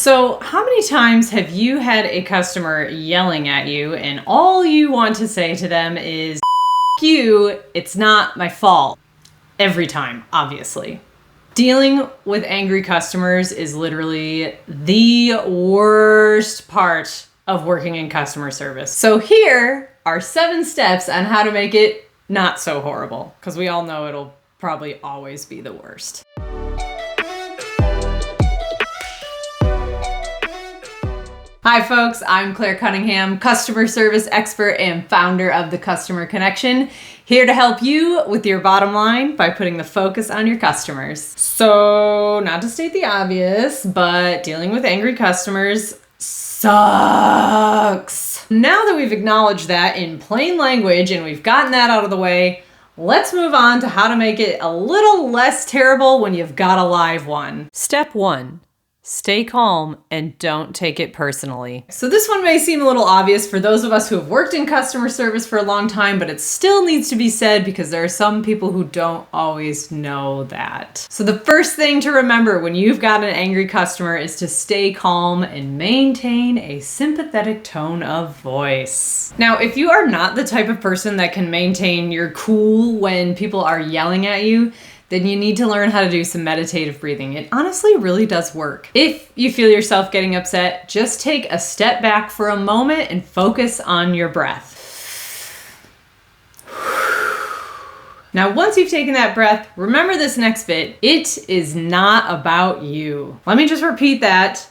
So how many times have you had a customer yelling at you and all you want to say to them is, "F you, it's not my fault." Every time, obviously. Dealing with angry customers is literally the worst part of working in customer service. So here are 7 steps on how to make it not so horrible, because we all know it'll probably always be the worst. Hi folks, I'm Claire Cunningham, customer service expert and founder of the Customer Connection, here to help you with your bottom line by putting the focus on your customers. So, not to state the obvious, but dealing with angry customers sucks. Now that we've acknowledged that in plain language and we've gotten that out of the way, let's move on to how to make it a little less terrible when you've got a live one. Step 1. Stay calm and don't take it personally. So this one may seem a little obvious for those of us who have worked in customer service for a long time, but it still needs to be said because there are some people who don't always know that. So the first thing to remember when you've got an angry customer is to stay calm and maintain a sympathetic tone of voice. Now, if you are not the type of person that can maintain your cool when people are yelling at you, then you need to learn how to do some meditative breathing. It honestly really does work. If you feel yourself getting upset, just take a step back for a moment and focus on your breath. Now, once you've taken that breath, remember this next bit. It is not about you. Let me just repeat that.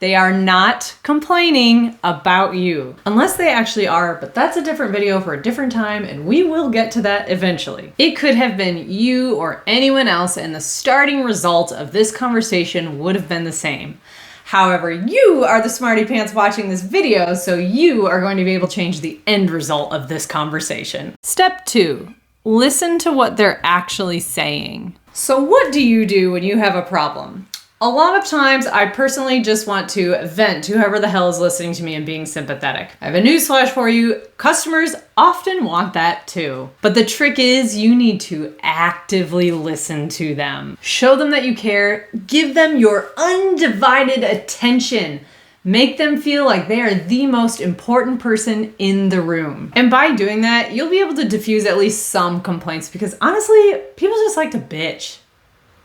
They are not complaining about you. Unless they actually are, but that's a different video for a different time, and we will get to that eventually. It could have been you or anyone else, and the starting result of this conversation would have been the same. However, you are the smarty pants watching this video, so you are going to be able to change the end result of this conversation. Step 2, listen to what they're actually saying. So what do you do when you have a problem? A lot of times, I personally just want to vent to whoever the hell is listening to me and being sympathetic. I have a newsflash for you. Customers often want that too. But the trick is you need to actively listen to them. Show them that you care. Give them your undivided attention. Make them feel like they are the most important person in the room. And by doing that, you'll be able to diffuse at least some complaints because honestly, people just like to bitch.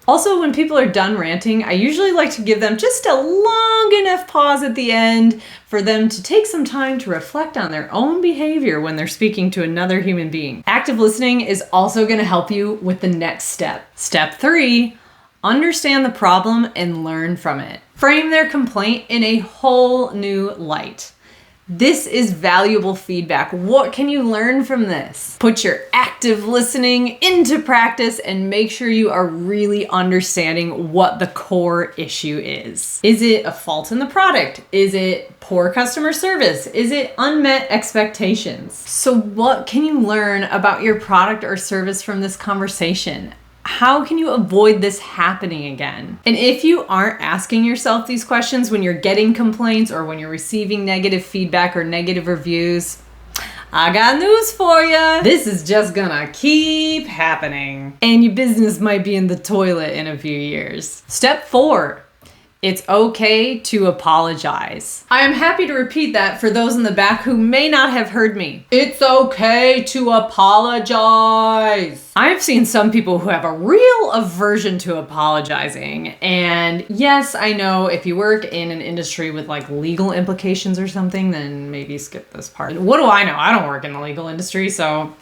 Also, when people are done ranting, I usually like to give them just a long enough pause at the end for them to take some time to reflect on their own behavior when they're speaking to another human being. Active listening is also going to help you with the next step. Step 3, understand the problem and learn from it. Frame their complaint in a whole new light. This is valuable feedback. What can you learn from this? Put your active listening into practice and make sure you are really understanding what the core issue is. Is it a fault in the product? Is it poor customer service? Is it unmet expectations? So what can you learn about your product or service from this conversation? How can you avoid this happening again? And if you aren't asking yourself these questions when you're getting complaints or when you're receiving negative feedback or negative reviews, I got news for you. This is just gonna keep happening. And your business might be in the toilet in a few years. Step 4. It's okay to apologize. I am happy to repeat that for those in the back who may not have heard me. It's okay to apologize. I've seen some people who have a real aversion to apologizing. And yes, I know if you work in an industry with like legal implications or something, then maybe skip this part. What do I know? I don't work in the legal industry, so.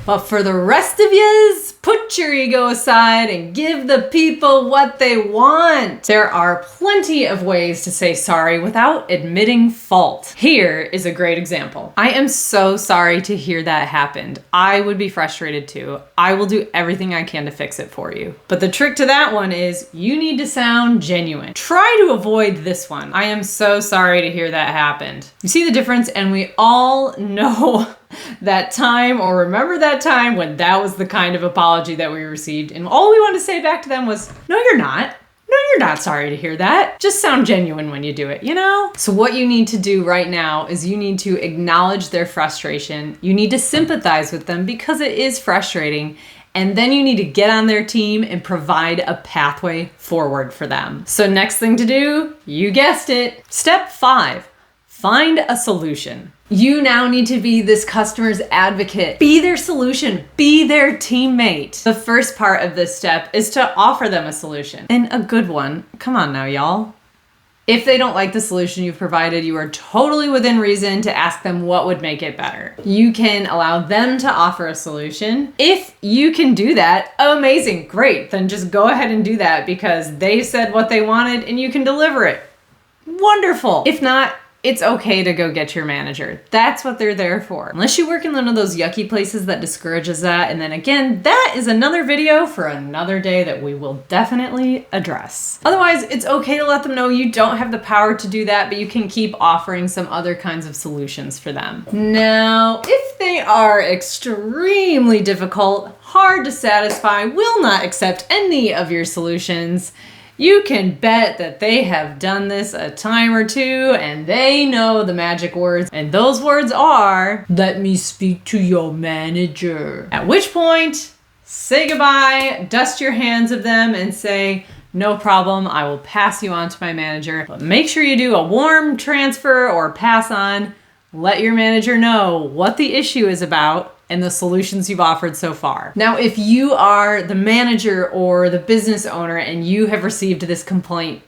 But for the rest of yous, put your ego aside and give the people what they want. There are plenty of ways to say sorry without admitting fault. Here is a great example. I am so sorry to hear that happened. I would be frustrated too. I will do everything I can to fix it for you. But the trick to that one is you need to sound genuine. Try to avoid this one. I am so sorry to hear that happened. You see the difference? And we all know that time or remember that time when that was the kind of apology that we received and all we wanted to say back to them was, no, you're not. No, you're not sorry to hear that. Just sound genuine when you do it, you know? So what you need to do right now is you need to acknowledge their frustration. You need to sympathize with them because it is frustrating And then you need to get on their team and provide a pathway forward for them. So next thing to do, you guessed it. Step 5, find a solution. You now need to be this customer's advocate. Be their solution. Be their teammate. The first part of this step is to offer them a solution, and a good one. Come on now, y'all. If they don't like the solution you've provided, you are totally within reason to ask them what would make it better. You can allow them to offer a solution. If you can do that, amazing, great. Then just go ahead and do that because they said what they wanted and you can deliver it. Wonderful. If not, it's okay to go get your manager. That's what they're there for. Unless you work in one of those yucky places that discourages that. And then again, that is another video for another day that we will definitely address. Otherwise, it's okay to let them know you don't have the power to do that, but you can keep offering some other kinds of solutions for them. Now, if they are extremely difficult, hard to satisfy, will not accept any of your solutions, you can bet that they have done this a time or two and they know the magic words. And those words are, let me speak to your manager. At which point, say goodbye, dust your hands of them and say, no problem, I will pass you on to my manager. But make sure you do a warm transfer or pass on. Let your manager know what the issue is about and the solutions you've offered so far. Now, if you are the manager or the business owner and you have received this complaint,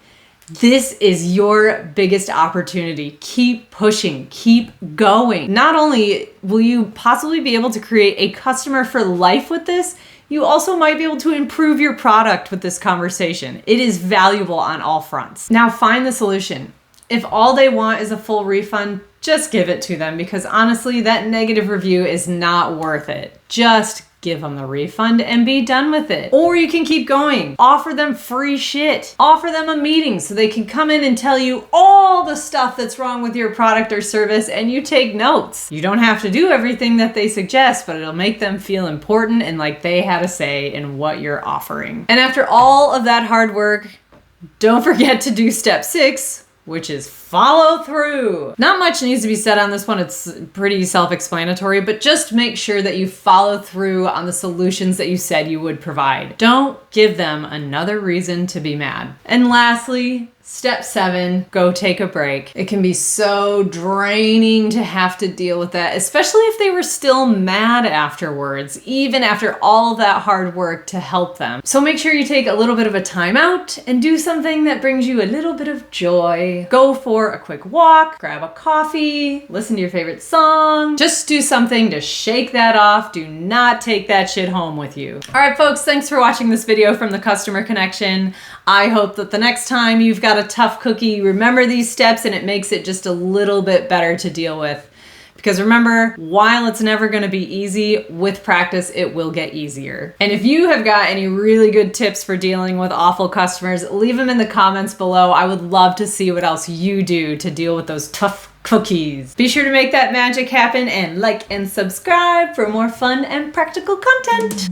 this is your biggest opportunity. Keep pushing, keep going. Not only will you possibly be able to create a customer for life with this, you also might be able to improve your product with this conversation. It is valuable on all fronts. Now, find the solution. If all they want is a full refund, just give it to them because honestly, that negative review is not worth it. Just give them the refund and be done with it. Or you can keep going. Offer them free shit. Offer them a meeting so they can come in and tell you all the stuff that's wrong with your product or service and you take notes. You don't have to do everything that they suggest, but it'll make them feel important and like they had a say in what you're offering. And after all of that hard work, don't forget to do step 6, which is follow through. Not much needs to be said on this one. It's pretty self-explanatory, but just make sure that you follow through on the solutions that you said you would provide. Don't give them another reason to be mad. And lastly, step 7, go take a break. It can be so draining to have to deal with that, especially if they were still mad afterwards, even after all of that hard work to help them. So make sure you take a little bit of a time out and do something that brings you a little bit of joy. Go for a quick walk, grab a coffee, listen to your favorite song. Just do something to shake that off. Do not take that shit home with you. All right, folks, thanks for watching this video from the Customer Connection. I hope that the next time you've got a tough cookie, you remember these steps and it makes it just a little bit better to deal with. Because remember, while it's never going to be easy, with practice, it will get easier. And if you have got any really good tips for dealing with awful customers, leave them in the comments below. I would love to see what else you do to deal with those tough cookies. Be sure to make that magic happen and like and subscribe for more fun and practical content.